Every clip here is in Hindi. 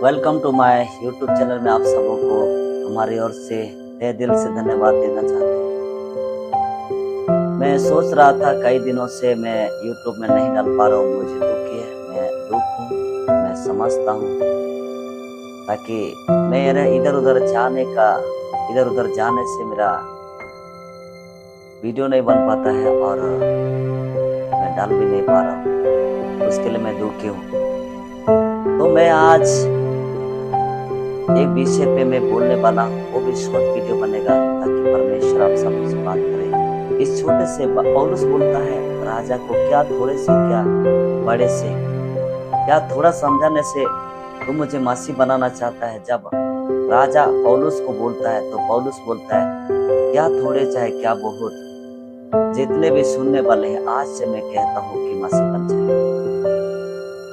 Welcome to my YouTube channel में आप सबों को हमारी ओर से तहे दिल से धन्यवाद देना चाहते हैं। मैं सोच रहा था कई दिनों से मैं यूट्यूब में नहीं डाल पा रहा हूँ, मुझे दुखी है, मैं दुख हूँ, मैं समझता हूँ, ताकि मेरे इधर उधर जाने से मेरा वीडियो नहीं बन पाता है और मैं डाल भी नहीं पा रहा हूँ, उसके लिए मैं दुखी हूँ। तो मैं आज एक विषय पे मैं बोलने वाला हूँ, वो भी शॉर्ट वीडियो बनेगा ताकि परमेश्वर आप सबों से बात करे। इस छोटे से पौलुस बोलता है राजा को, क्या थोड़े से क्या बड़े से, क्या थोड़ा समझाने से तू मुझे मसीह बनाना चाहता है। जब राजा पौलुस को बोलता है तो पौलुस बोलता है क्या थोड़े चाहे क्या बहुत, जितने भी सुनने वाले हैं आज से मैं कहता हूँ कि मसीह बन जाए।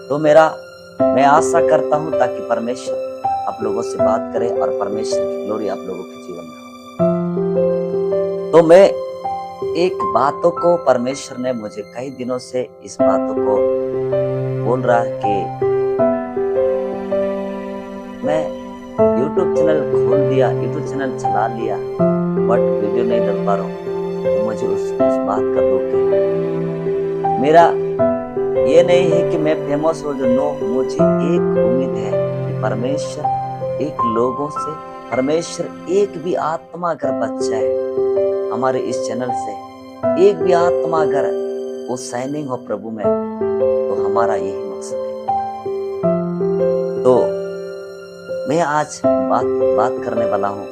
तो मैं आशा करता हूँ ताकि परमेश्वर आप लोगों से बात करे और परमेश्वर की ग्लोरी आप लोगों के जीवन में हो। तो मैं एक बातों को परमेश्वर ने मुझे कई दिनों से इस बातों को बोल रहा है कि मैं यूट्यूब चैनल खोल दिया, यूट्यूब चैनल चला लिया, बट वीडियो नहीं डाल पा रहा हूँ। तो मुझे उस बात का दुख है। मेरा ये नहीं है कि मैं फेमस हो जो, नो, मुझे एक उम्मीद है कि परमेश्वर परमेश्वर एक भी आत्मा अगर बच जाए हमारे इस चैनल से, एक भी आत्मा अगर वो शाइनिंग हो प्रभु में, तो हमारा यही मकसद है। तो मैं आज बात करने वाला हूं,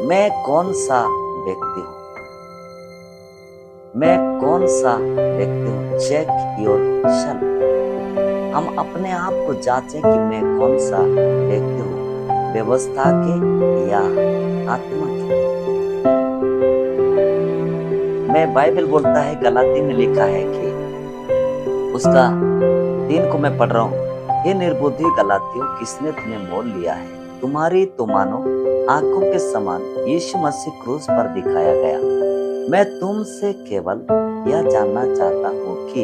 मैं कौन सा व्यक्ति हूं, चेक योर सेल्फ। हम अपने आप को जांचें कि मैं कौन सा व्यक्ति हूँ, व्यवस्था के या आत्मा के। मैं बाइबल बोलता है, गलाती में लिखा है कि उसका 3 को मैं पढ़ रहा हूँ। हे निर्बुद्धि गलातियों, किसने तुम्हें मोल लिया है? तुम्हारी तो मानो आंखों के समान यीशु मसीह क्रूस पर दिखाया गया। मैं तुमसे केवल यह जानना चाहता हूँ कि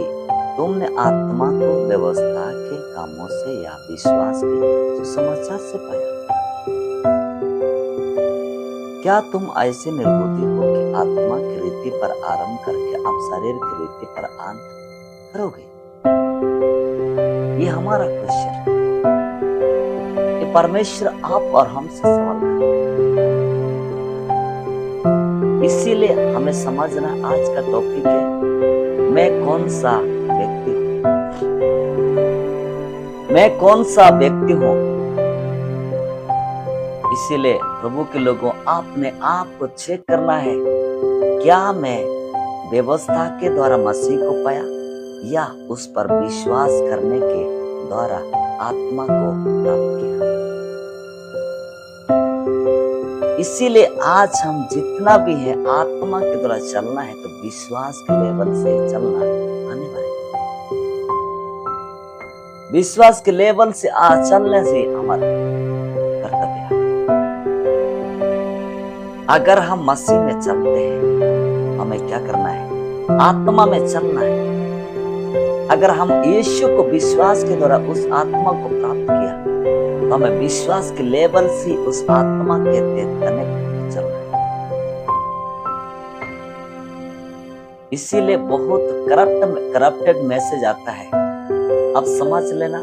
तुमने आत्मा को व्यवस्था के कामों से या विश्वास के सुसमाचार से पाया? क्या तुम ऐसे निर्बुद्धि हो कि आत्मा की रीति पर आरंभ करके आप शरीर की रीति पर अंत करोगे? ये हमारा क्वेश्चन है। ये परमेश्वर आप और हमसे सवाल करते हैं। इसीलिए हमें समझना आज का टॉपिक है, मैं कौन सा व्यक्ति हूं, मैं कौन सा व्यक्ति हूं। इसीलिए प्रभु के लोगों, आपने आप को चेक करना है, क्या मैं व्यवस्था के द्वारा मसीह को पाया या उस पर विश्वास करने के द्वारा आत्मा को प्राप्त किया। इसीलिए आज हम जितना भी है आत्मा के द्वारा चलना है, तो विश्वास के लेवल से चलना अनिवार्य। विश्वास के लेवल से चलने से हमारा कर्तव्य है। अगर हम मसीह में चलते हैं, हमें क्या करना है? आत्मा में चलना है। अगर हम यीशु को विश्वास के द्वारा उस आत्मा को प्राप्त किया, तो हमें विश्वास के लेवल से उस आत्मा के कनेक्ट चलना है। इसीलिए बहुत करप्टेड मैसेज आता है। अब समझ लेना,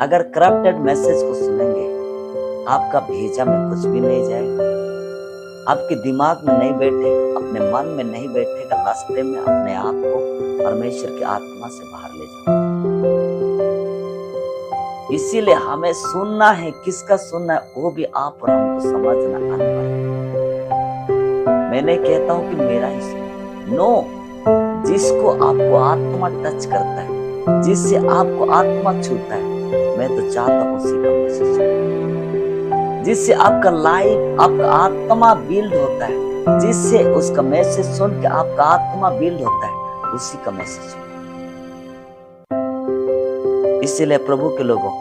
अगर करप्टेड मैसेज को सुनेंगे, आपका भेजा में कुछ भी नहीं जाएगा, आपके दिमाग में नहीं बैठेगा, अपने मन में नहीं बैठेगा, रास्ते में अपने आप को परमेश्वर की आत्मा से बाहर ले जाओ। इसीलिए हमें सुनना है, किसका सुनना है वो भी आप और हमको समझना अनिवार्य है। मैं नहीं कहता हूं कि मेरा ही नो, जिसको आपको आत्मा टच करता है, जिससे आपको आत्मा छूता है, मैं तो चाहता हूं उसी का मैसेज, जिससे आपका लाइफ, आपका आत्मा बिल्ड होता है, जिससे उसका मैसेज सुन के आपका आत्मा बिल्ड होता है, उसी का मैसेज। इसीलिए प्रभु के लोगों,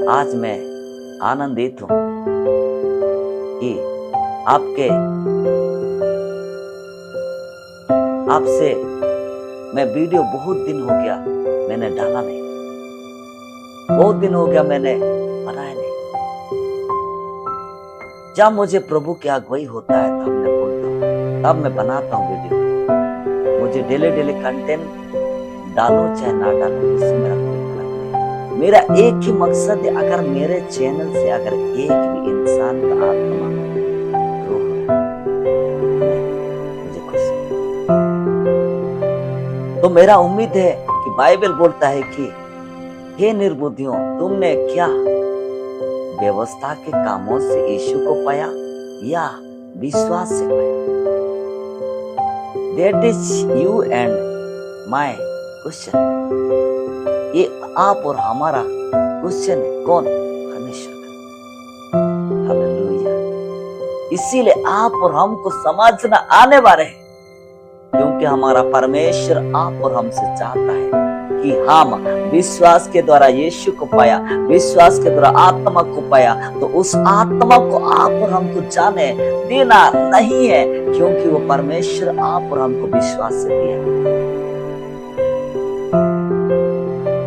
आज मैं आनंदित हूं कि आपसे मैं वीडियो बहुत दिन हो गया मैंने डाला नहीं, बहुत दिन हो गया मैंने बनाया नहीं। जब मुझे प्रभु की अगुवाई होता है तब मैं बोलता हूँ, तब मैं बनाता हूँ वीडियो। मुझे डेली डेली कंटेंट डालो चाहे ना डालो, उससे मेरा कोई फर्क नहीं। मेरा एक ही मकसद है, अगर मेरे चैनल से अगर एक भी इंसान का आत्मा ग्रो हो रहा है, मुझे खुशी है। तो मेरा उम्मीद है कि बाइबल बोलता है कि हे निर्बुद्धियों, तुमने क्या व्यवस्था के कामों से यीशु को पाया या विश्वास से पाया? That is you and my question। ये आप और हमारा क्वेश्चन है। कौन? परमेश्वर का। हालेलुया। इसीलिए आप और हमको समझना आने वाले हैं, क्योंकि हमारा परमेश्वर आप और हमसे चाहता है कि हम विश्वास के द्वारा यीशु को पाया, विश्वास के द्वारा आत्मा को पाया। तो उस आत्मा को आप और हमको जाने देना नहीं है, क्योंकि वो परमेश्वर आप और हमको विश्वास से दिया।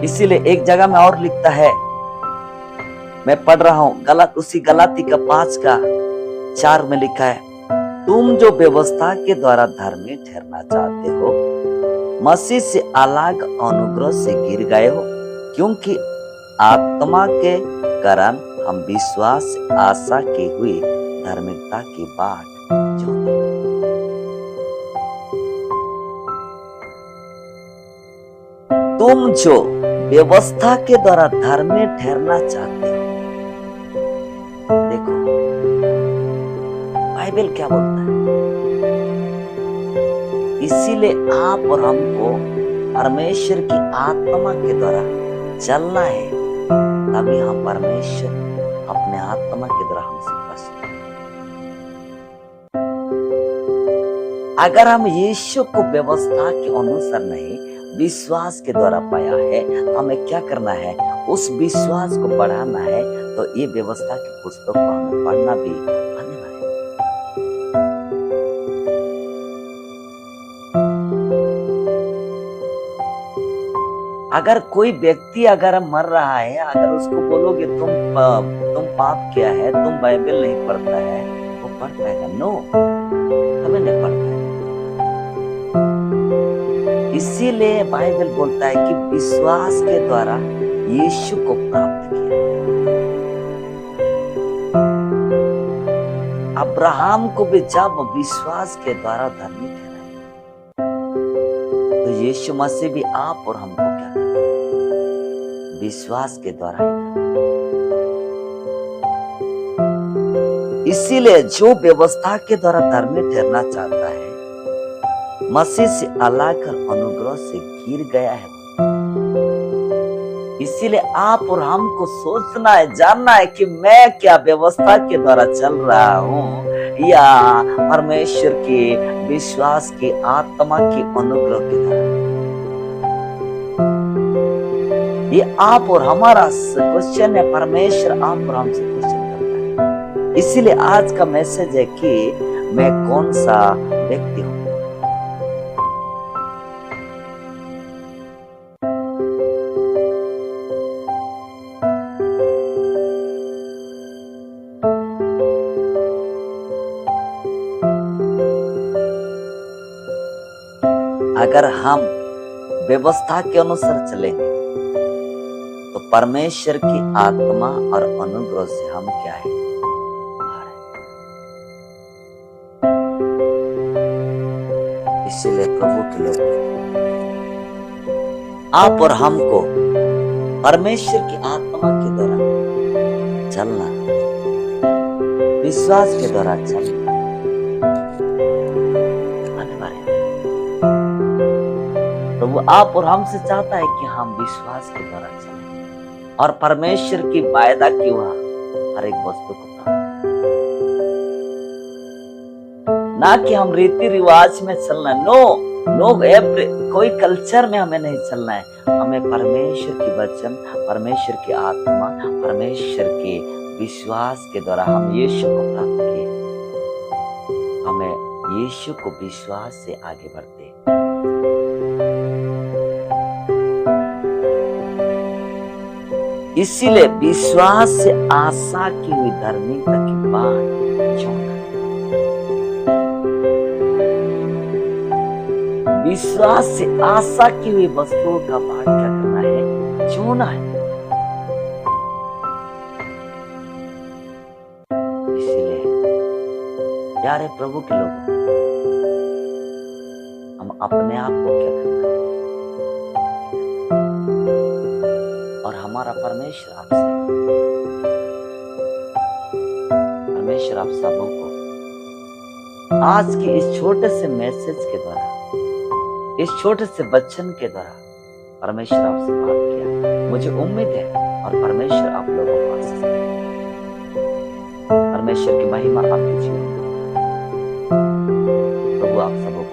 इसीलिए एक जगह में और लिखता है, मैं पढ़ रहा हूं, उसी गलाती का 5:4 में लिखा है, तुम जो व्यवस्था के द्वारा धर्मी ठहरना चाहते हो, मसीह से अलग अनुग्रह से गिर गए हो, क्योंकि आत्मा के कारण हम विश्वास आशा की हुई धार्मिकता की बाट जोते। तुम जो व्यवस्था के द्वारा धर्मी ठहरना चाहते हो, देखो बाइबल क्या बोलता है। इसीलिए आप और हमको परमेश्वर की आत्मा के द्वारा चलना है, तभी हम परमेश्वर अपने आत्मा के द्वारा हमसे पा सकते। अगर हम यीशु को व्यवस्था के अनुसार नहीं विश्वास के द्वारा पाया है, तो हमें क्या करना है? उस विश्वास को बढ़ाना है। तो ये व्यवस्था की पुस्तक को हमें पढ़ना भी अनिवार्य है। अगर कोई व्यक्ति अगर मर रहा है, अगर उसको बोलोगे तुम पाप किया है, तुम बाइबल नहीं पढ़ता है, वो पढ़ पाएगा? नो, हमें नहीं पढ़ता है। इसीलिए बाइबल बोलता है कि विश्वास के द्वारा यीशु को प्राप्त किया। अब्राहम को भी जब विश्वास के द्वारा धर्मी ठहराया, तो यीशु मसीह भी आप और हमको क्या करता? विश्वास के द्वारा ही। इसीलिए जो व्यवस्था के द्वारा धर्मी ठहरना चाहता है, मसीह से अलग कर अनुग्रह से गिर गया है। इसीलिए आप और हमको सोचना है, जानना है कि मैं क्या व्यवस्था के द्वारा चल रहा हूं या परमेश्वर के विश्वास की आत्मा की अनुग्रह के द्वारा। ये आप और हमारा क्वेश्चन है, परमेश्वर आप और हमसे क्वेश्चन करता है। इसीलिए आज का मैसेज है कि मैं कौन सा व्यक्ति हूं। अगर हम व्यवस्था के अनुसार चलेंगे, तो परमेश्वर की आत्मा और अनुग्रह से हम क्या है? इसीलिए प्रभु के लोग, आप और हमको परमेश्वर की आत्मा के द्वारा चलना, विश्वास के द्वारा चलना अनिवार्य। प्रभु आप और हमसे चाहता है कि हम विश्वास के द्वारा चलें और परमेश्वर की वायदा की हुआ हर एक वस्तु को प्राप्त, ना कि हम रीति रिवाज में चलना। नो, कोई कल्चर में हमें नहीं चलना है। हमें परमेश्वर की वचन, परमेश्वर की आत्मा, परमेश्वर के विश्वास के द्वारा हम यीशु को प्राप्त किए। हमें यीशु को विश्वास से आगे बढ़ते। इसीलिए विश्वास से आशा की हुई धार्मिकता की बाट चुनना। विश्वास से आशा की हुई वस्तुओं का बाट क्या करना है? चुनना है। इसीलिए प्यारे प्रभु के लोग, हम अपने आप को क्या करना है? और हमारा परमेश्वर आप सबों को आज के इस छोटे से मैसेज के द्वारा, इस छोटे से वचन के द्वारा परमेश्वर आपसे बात किया। मुझे उम्मीद है और परमेश्वर आप लोगों को आशीष देगा। परमेश्वर की महिमा आपके जीवन में। प्रभु आप सबों